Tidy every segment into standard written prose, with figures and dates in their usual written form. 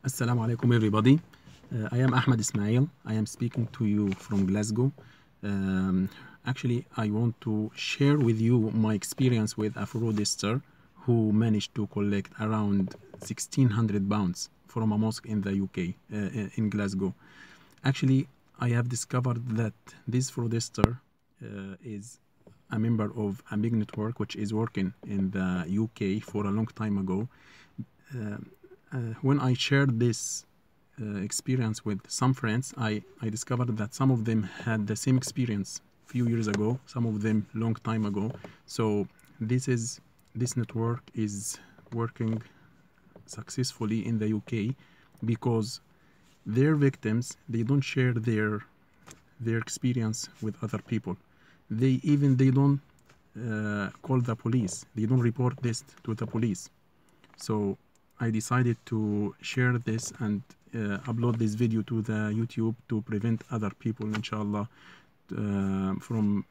Assalamu alaikum everybody. I am Ahmed Ismail. I am speaking to you from Glasgow. Actually, I want to share with you my experience with a fraudster who managed to collect around £1,600 from a mosque in the UK, in Glasgow. Actually, I have discovered that this fraudster is a member of a big network which is working in the UK for a long time ago. When I shared this experience with some friends, I discovered that some of them had the same experience a few years ago, some of them long time ago. So this network is working successfully in the UK because their victims, they don't share their experience with other people. They don't call the police. They don't report this to the police. So I decided to share this and upload this video to the YouTube to prevent other people, inshallah, from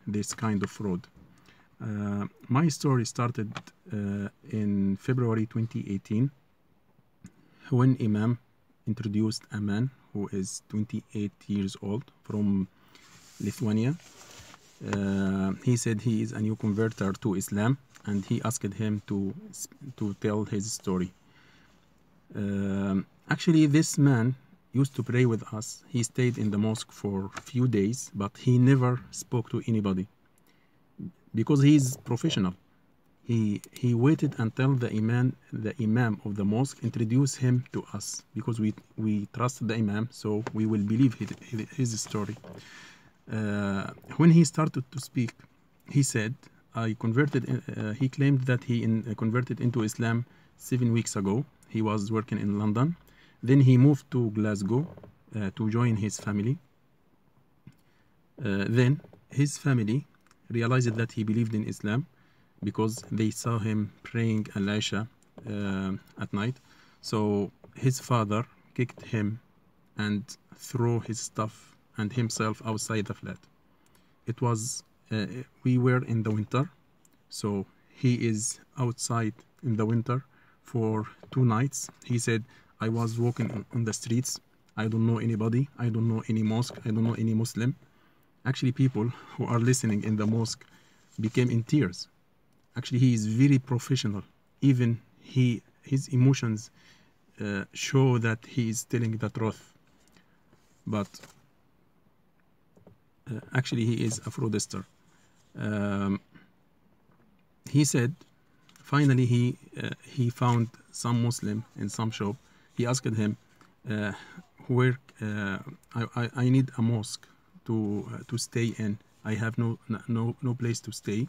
this kind of fraud. My story started in February 2018 when Imam introduced a man who is 28 years old from Lithuania. He said he is a new converter to Islam, and he asked him to tell his story. Actually, this man used to pray with us. He stayed in the mosque for a few days, but he never spoke to anybody because he is professional. He waited until the imam of the mosque introduced him to us because we trust the imam, so we will believe his story. When he started to speak, he said, I converted. He claimed that he converted into Islam 7 weeks ago. He was working in London. Then he moved to Glasgow to join his family. Then his family realized that he believed in Islam because they saw him praying Al-Isha at night. So his father kicked him and threw his stuff and himself outside the flat. It was we were in the winter, so he is outside in the winter for 2 nights. He said, I was walking on the streets. I don't know anybody. I don't know any mosque. I don't know any Muslim. Actually, people who are listening in the mosque became in tears. Actually, he is very professional. Even his emotions show that he is telling the truth. But actually, he is a fraudster. He said, finally, he found some Muslim in some shop. He asked him, where I need a mosque to stay in. I have no place to stay.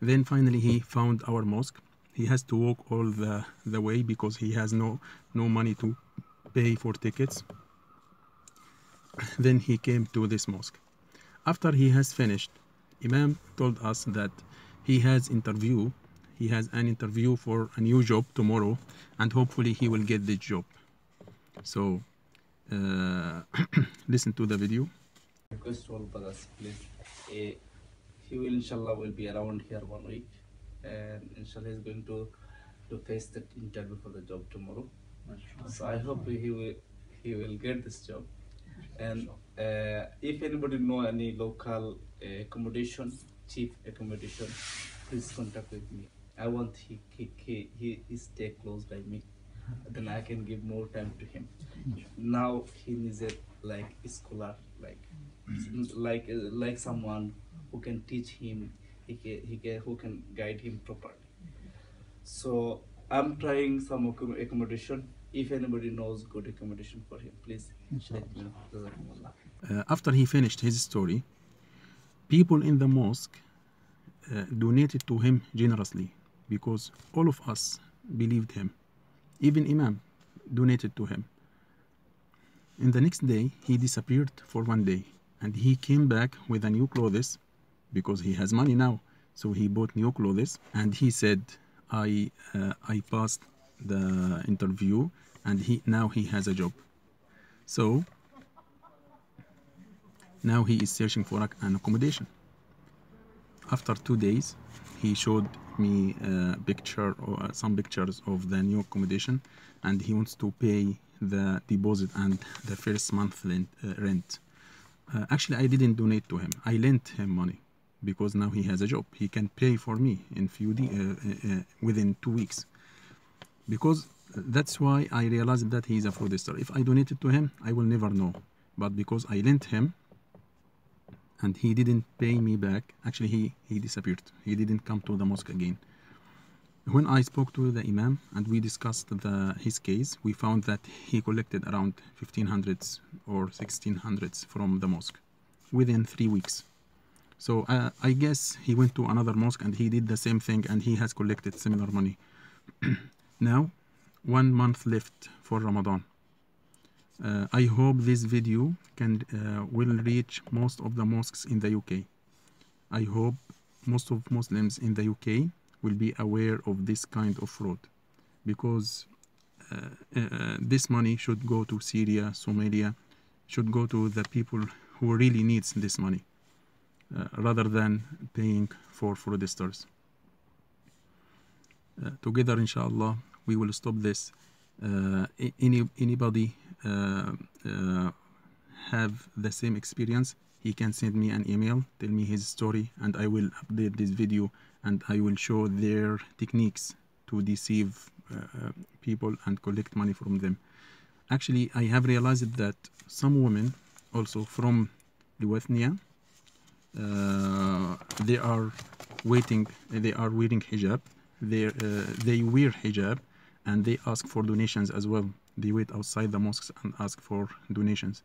Then finally, he found our mosque. He has to walk all the way because he has no money to pay for tickets. Then he came to this mosque. After he has finished, Imam told us that he has an interview for a new job tomorrow, and hopefully he will get the job. So listen to the video. Request all brothers, please. He will, inshallah, will be around here 1 week, and inshallah he's going to face the interview for the job tomorrow. So I hope he will get this job. And if anybody know any local accommodation, cheap accommodation, please contact with me. I want he stay close by me, then I can give more time to him. Now he needs a scholar, like someone who can teach him, who can guide him properly. So I'm trying some accommodation. If anybody knows good accommodation for him, please let me know. After he finished his story, people in the mosque donated to him generously because all of us believed him. Even Imam donated to him. And the next day, he disappeared for 1 day, and he came back with a new clothes because he has money now. So he bought new clothes, and he said, I passed the interview, and now he has a job. So now he is searching for an accommodation. After 2 days, he showed me some pictures of the new accommodation, and he wants to pay the deposit and the first month rent. Actually, I didn't donate to him. I lent him money because now he has a job. He can pay for me in within 2 weeks. Because that's why I realized that he's a fraudster. If I donated to him, I will never know. But because I lent him and he didn't pay me back, actually he disappeared. He didn't come to the mosque again. When I spoke to the imam and we discussed his case, we found that he collected around 1500s or 1600s from the mosque within 3 weeks. So I guess he went to another mosque and he did the same thing and he has collected similar money. Now, 1 month left for Ramadan. I hope this video will reach most of the mosques in the UK. I hope most of Muslims in the UK will be aware of this kind of fraud, because this money should go to Syria, Somalia, should go to the people who really needs this money, rather than paying for fraudsters. Together, inshallah, we will stop this. Anybody have the same experience, he can send me an email, tell me his story, and I will update this video and I will show their techniques to deceive people and collect money from them. Actually, I have realized that some women also from Lithuania, they are wearing hijab. They wear hijab and they ask for donations as well. They wait outside the mosques and ask for donations.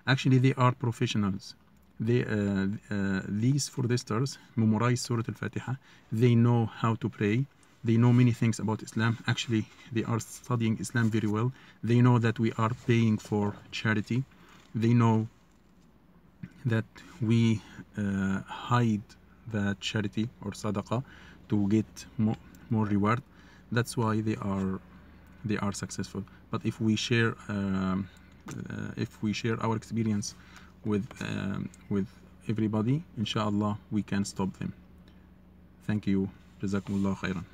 Actually, they are professionals. These fraudsters memorize Surah Al-Fatiha. They know how to pray. They know many things about Islam. Actually, they are studying Islam very well. They know that we are paying for charity. They know that we hide the charity or sadaqah to get more reward. That's why they are successful. But if we share our experience with everybody, inshallah we can stop them. Thank you. Jazakumullah khairan.